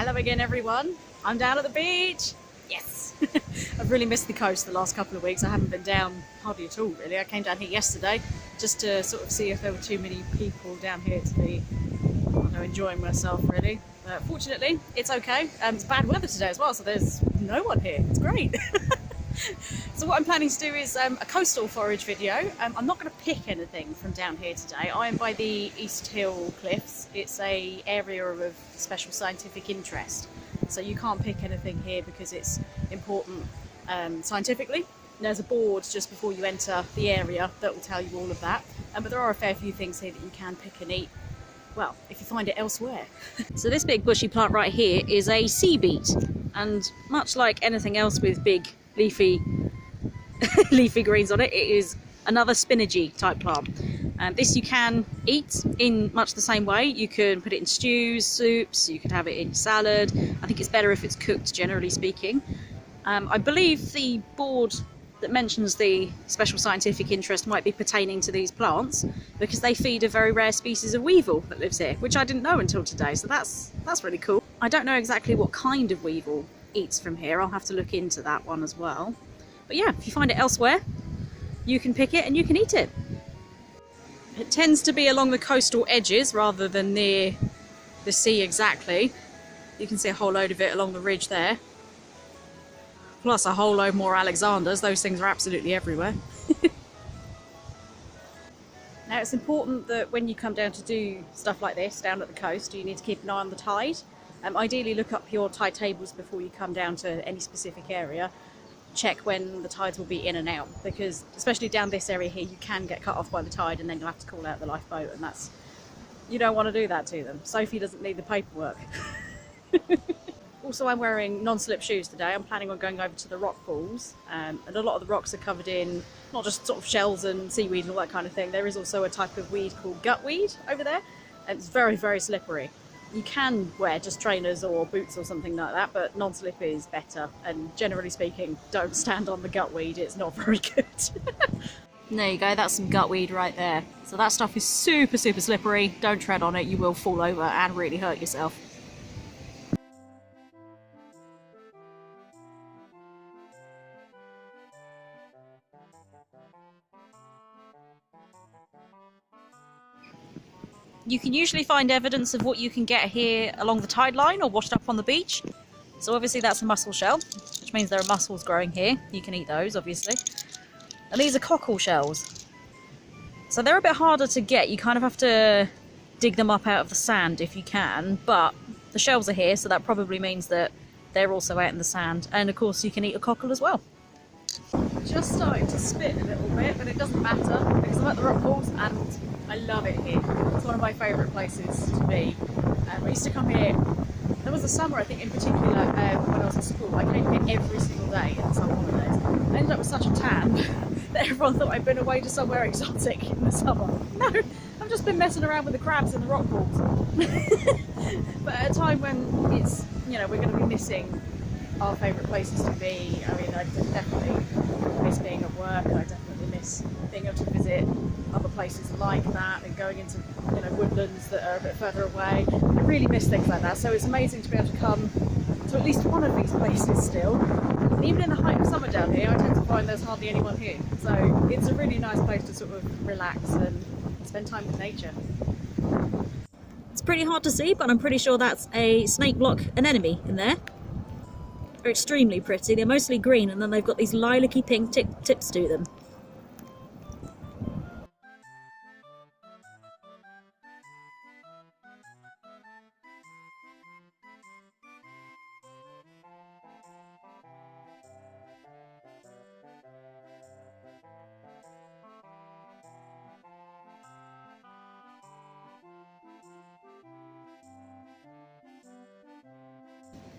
Hello again everyone, I'm down at the beach. Yes. I've really missed the coast the last couple of weeks. I haven't been down hardly at all really. I came down here yesterday just to sort of see if there were too many people down here to be, I don't know, enjoying myself really. But fortunately it's okay. It's bad weather today as well, so there's no one here. It's great. So what I'm planning to do is a coastal forage video. I'm not going to pick anything from down here today. I am by the East Hill Cliffs. It's an area of special scientific interest. So you can't pick anything here because it's important scientifically. There's a board just before you enter the area that will tell you all of that. But there are a fair few things here that you can pick and eat. Well, if you find it elsewhere. So this big bushy plant right here is a seaweed. And much like anything else with big leafy greens on it, it is another spinachy type plant. This you can eat in much the same way. You can put it in stews, soups, you can have it in salad. I think it's better if it's cooked, generally speaking. I believe the board that mentions the special scientific interest might be pertaining to these plants because they feed a very rare species of weevil that lives here, which I didn't know until today, so that's really cool. I don't know exactly what kind of weevil eats from here. I'll have to look into that one as well. But yeah, if you find it elsewhere, you can pick it and you can eat it. It tends to be along the coastal edges rather than near the sea exactly. You can see a whole load of it along the ridge there. Plus a whole load more Alexanders. Those things are absolutely everywhere. Now it's important that when you come down to do stuff like this down at the coast, you need to keep an eye on the tide. Ideally look up your tide tables before you come down to any specific area. Check when the tides will be in and out, because especially down this area here you can get cut off by the tide and then you'll have to call out the lifeboat, and you don't want to do that to them. Sophie doesn't need the paperwork. Also, I'm wearing non-slip shoes today. I'm planning on going over to the rock pools, and a lot of the rocks are covered in not just sort of shells and seaweed and all that kind of thing. There is also a type of weed called gutweed over there, and it's very, very slippery. You can wear just trainers or boots or something like that, but non-slip is better, and generally speaking, don't stand on the gutweed, it's not very good. There you go, that's some gutweed right there. So that stuff is super, super slippery. Don't tread on it, you will fall over and really hurt yourself. You can usually find evidence of what you can get here along the tide line or washed up on the beach. So obviously that's a mussel shell, which means there are mussels growing here. You can eat those, obviously. And these are cockle shells. So they're a bit harder to get. You kind of have to dig them up out of the sand if you can, but the shells are here, so that probably means that they're also out in the sand. And of course you can eat a cockle as well. Just starting to spit a little bit, but it doesn't matter because I'm at the rock pools and I love it here. It's one of my favourite places to be. I used to come here, there was a summer I think in particular when I was at school. I came here every single day in the summer holidays. I ended up with such a tan that everyone thought I'd been away to somewhere exotic in the summer. No, I've just been messing around with the crabs in the rock pools. But at a time when it's, you know, we're going to be missing our favourite places to be. I mean, I definitely miss being at work, and I definitely miss being able to visit other places like that and going into, you know, woodlands that are a bit further away. I really miss things like that, so it's amazing to be able to come to at least one of these places still. And even in the height of summer down here, I tend to find there's hardly anyone here, so it's a really nice place to sort of relax and spend time with nature. It's pretty hard to see, but I'm pretty sure that's a snake block anemone in there. They're extremely pretty. They're mostly green, and then they've got these lilac-y pink tips to them.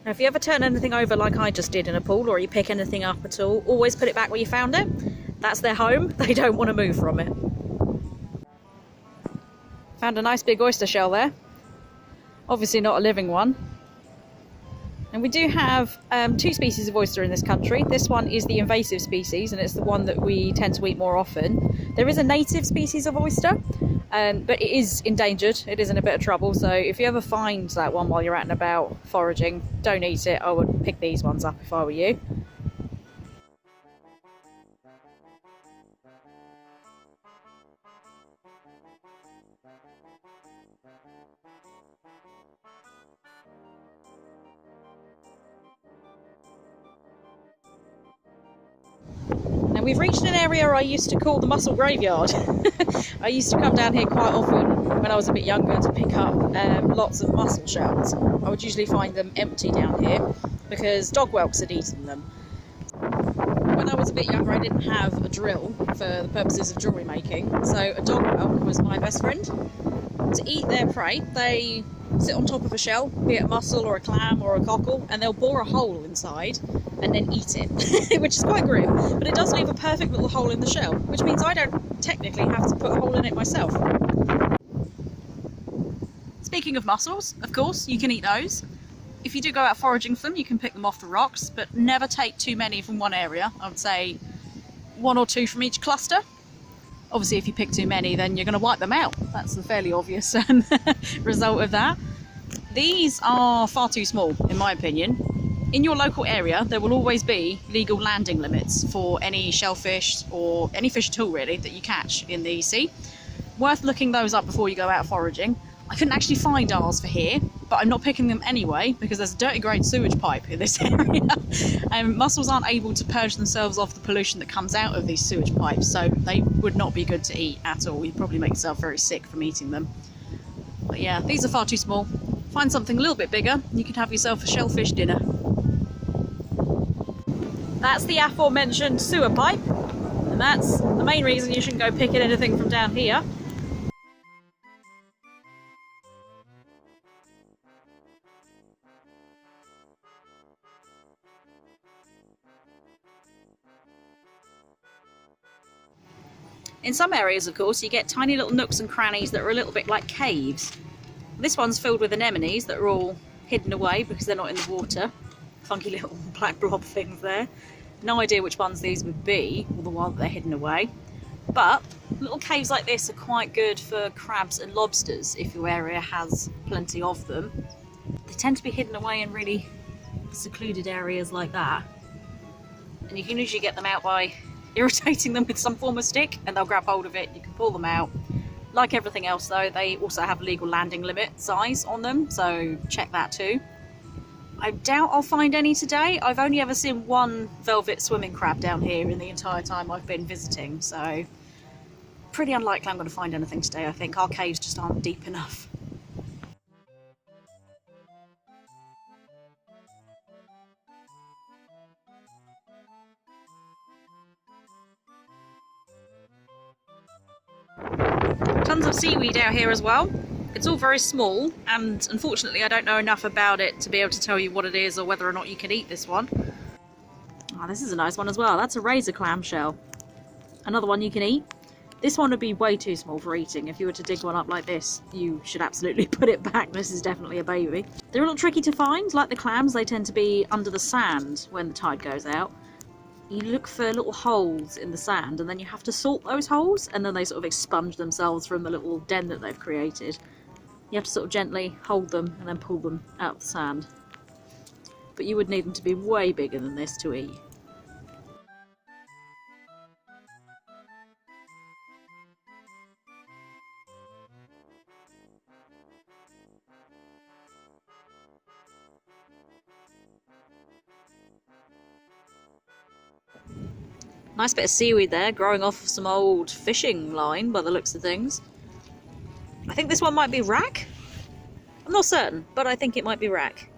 Now, if you ever turn anything over like I just did in a pool, or you pick anything up at all, always put it back where you found it. That's their home. They don't want to move from it. Found a nice big oyster shell there. Obviously not a living one. And we do have two species of oyster in this country. This one is the invasive species, and it's the one that we tend to eat more often. There is a native species of oyster, But it is endangered. It is in a bit of trouble. So if you ever find that one while you're out and about foraging, don't eat it. I would pick these ones up if I were you. Now we've reached an area I used to call the mussel graveyard. I used to come down here quite often when I was a bit younger to pick up lots of mussel shells. I would usually find them empty down here because dog whelks had eaten them. When I was a bit younger I didn't have a drill for the purposes of jewellery making, so a dog whelk was my best friend. To eat their prey, they sit on top of a shell, be it a mussel or a clam or a cockle, and they'll bore a hole inside and then eat it, which is quite grim, but it does leave a perfect little hole in the shell, which means I don't technically have to put a hole in it myself. Speaking of mussels, of course, you can eat those. If you do go out foraging for them, you can pick them off the rocks, but never take too many from one area. I would say 1 or 2 from each cluster. Obviously, if you pick too many, then you're going to wipe them out. That's the fairly obvious result of that. These are far too small, in my opinion. In your local area, there will always be legal landing limits for any shellfish or any fish at all, really, that you catch in the sea. Worth looking those up before you go out foraging. I couldn't actually find ours for here, but I'm not picking them anyway because there's a dirty grade sewage pipe in this area. Mussels aren't able to purge themselves off the pollution that comes out of these sewage pipes, so they would not be good to eat at all. You'd probably make yourself very sick from eating them. But yeah, these are far too small. Find something a little bit bigger, you could have yourself a shellfish dinner. That's the aforementioned sewer pipe, and that's the main reason you shouldn't go picking anything from down here. In some areas, of course, you get tiny little nooks and crannies that are a little bit like caves. This one's filled with anemones that are all hidden away because they're not in the water. Funky little black blob things there. No idea which ones these would be, all the while that they're hidden away. But little caves like this are quite good for crabs and lobsters if your area has plenty of them. They tend to be hidden away in really secluded areas like that. And you can usually get them out by irritating them with some form of stick and they'll grab hold of it, you can pull them out. Like everything else though, they also have a legal landing limit size on them, so check that too. I doubt I'll find any today. I've only ever seen one velvet swimming crab down here in the entire time I've been visiting, so pretty unlikely I'm going to find anything today. I think our caves just aren't deep enough. Tons of seaweed out here as well. It's all very small, and unfortunately I don't know enough about it to be able to tell you what it is or whether or not you can eat this one. Oh, this is a nice one as well. That's a razor clamshell. Another one you can eat. This one would be way too small for eating. If you were to dig one up like this, you should absolutely put it back. This is definitely a baby. They're a little tricky to find. Like the clams, they tend to be under the sand when the tide goes out. You look for little holes in the sand and then you have to salt those holes, and then they sort of expunge themselves from the little den that they've created. You have to sort of gently hold them and then pull them out of the sand. But you would need them to be way bigger than this to eat. Nice bit of seaweed there, growing off of some old fishing line by the looks of things. I think this one might be rack. I'm not certain, but I think it might be rack.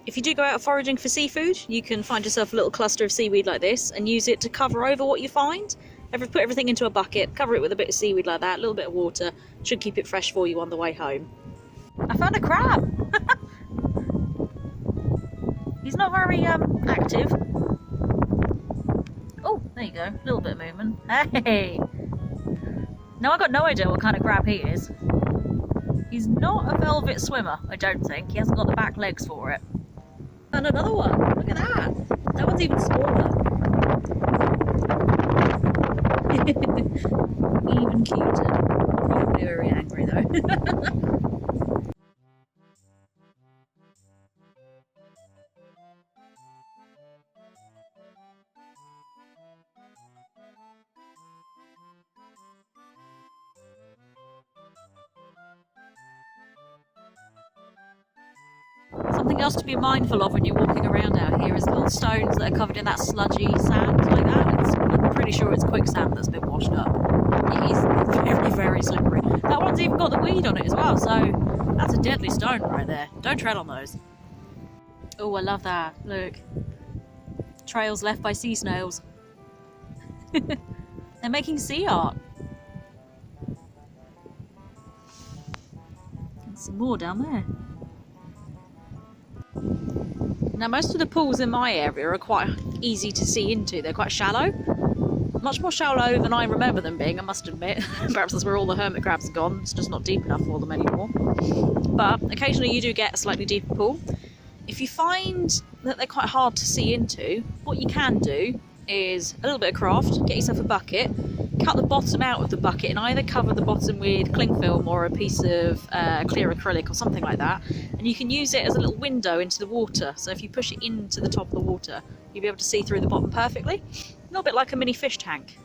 If you do go out foraging for seafood, you can find yourself a little cluster of seaweed like this and use it to cover over what you find. Put everything into a bucket, cover it with a bit of seaweed like that, a little bit of water. Should keep it fresh for you on the way home. I found a crab! He's not very active. Oh, there you go, a little bit of movement. Hey! Now I've got no idea what kind of crab he is. He's not a velvet swimmer, I don't think. He hasn't got the back legs for it. And another one, look at that! That one's even smaller. Even cuter, probably. very angry though. Something else to be mindful of when you're walking around out here is little stones that are covered in that sludgy sand like that. I'm pretty sure it's quicksand that's been washed up. It is very, very slippery. That one's even got the weed on it as well, so that's a deadly stone right there. Don't tread on those. Oh, I love that. Look. Trails left by sea snails. They're making sea art. And some more down there. Now most of the pools in my area are quite easy to see into. They're quite shallow. Much more shallow than I remember them being, I must admit. Perhaps that's where all the hermit crabs are gone. It's just not deep enough for them anymore. But occasionally you do get a slightly deeper pool. If you find that they're quite hard to see into, what you can do is a little bit of craft, get yourself a bucket, cut the bottom out of the bucket and either cover the bottom with cling film or a piece of clear acrylic or something like that, and you can use it as a little window into the water. So if you push it into the top of the water, you'll be able to see through the bottom perfectly. A little bit like a mini fish tank.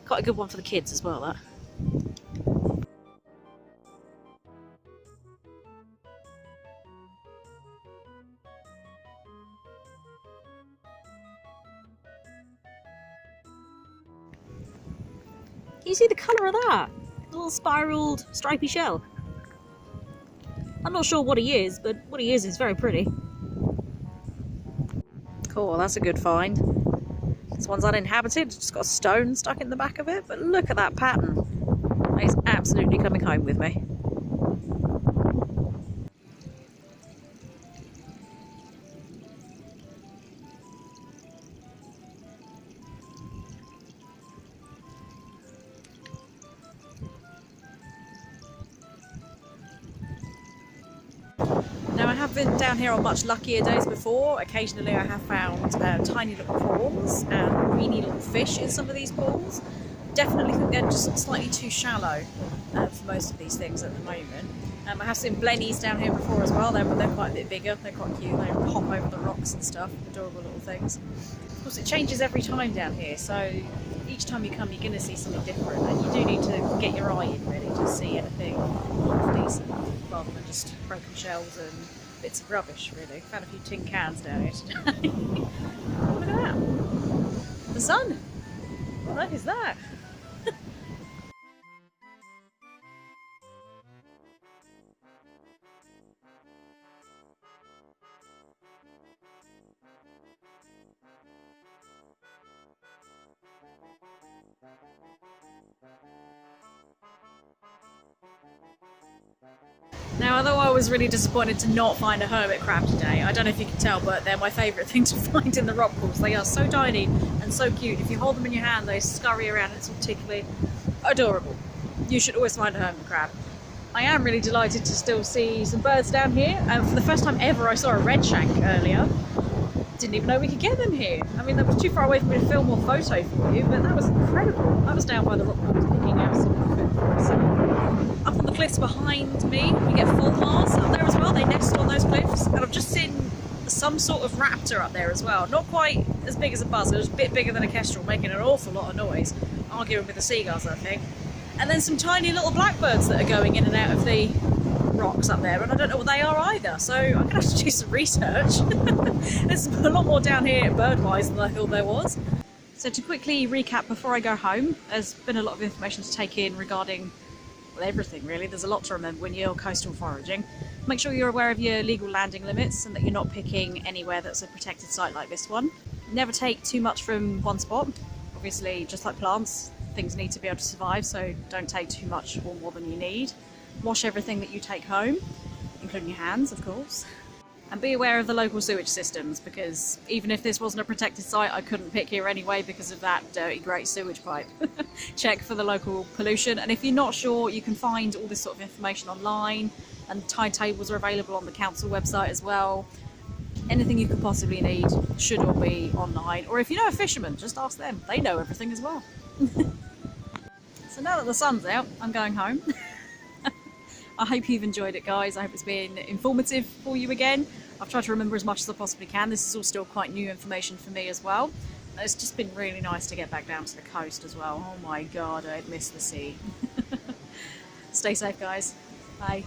Quite a good one for the kids as well, that. Can you see the colour of that? A little spiralled, stripy shell. I'm not sure what he is, but what he is very pretty. Cool, that's a good find. This one's uninhabited, just got a stone stuck in the back of it, but look at that pattern. He's absolutely coming home with me. Now I have been down here on much luckier days before. Occasionally I have found tiny little prawns and greeny little fish in some of these pools. Definitely think they're just slightly too shallow for most of these things at the moment. I have seen blennies down here before as well. They're quite a bit bigger, they're quite cute, they hop over the rocks and stuff, adorable little things. Of course it changes every time down here, so each time you come you're going to see something different, and you do need to get your eye in really to see anything decent rather than just broken shells and bits of rubbish really. Found a few tin cans down here today. Look at that! The sun! What is that? Now, although I was really disappointed to not find a hermit crab today, I don't know if you can tell, but they're my favourite thing to find in the rock pools. They are so tiny and so cute. If you hold them in your hand, they scurry around. It's all tickly. Adorable. You should always find a hermit crab. I am really delighted to still see some birds down here. And for the first time ever, I saw a redshank earlier. Didn't even know we could get them here. I mean, that was too far away for me to film or photo for you, but that was incredible. I was down by the rock pools picking out some food for myself. Up on the cliffs behind me, we get fulmars up there as well. They nest on those cliffs, and I've just seen some sort of raptor up there as well. Not quite as big as a buzzard, just a bit bigger than a kestrel, making an awful lot of noise, arguing with the seagulls, I think. And then some tiny little blackbirds that are going in and out of the rocks up there, and I don't know what they are either, so I'm gonna have to do some research. There's a lot more down here bird-wise than I thought there was. So to quickly recap before I go home, there's been a lot of information to take in regarding everything really. There's a lot to remember when you're coastal foraging. Make sure you're aware of your legal landing limits and that you're not picking anywhere that's a protected site like this one. Never take too much from one spot. Obviously, just like plants, things need to be able to survive, so don't take too much or more than you need. Wash everything that you take home, including your hands, of course. And be aware of the local sewage systems, because even if this wasn't a protected site, I couldn't pick here anyway because of that dirty great sewage pipe. Check for the local pollution, and if you're not sure, you can find all this sort of information online, and tide tables are available on the council website as well. Anything you could possibly need should all be online, or if you know a fisherman, just ask them. They know everything as well. So now that the sun's out, I'm going home. I hope you've enjoyed it, guys. I hope it's been informative for you again. I've tried to remember as much as I possibly can. This is all still quite new information for me as well. It's just been really nice to get back down to the coast as well. Oh my god, I'd miss the sea. Stay safe, guys. Bye.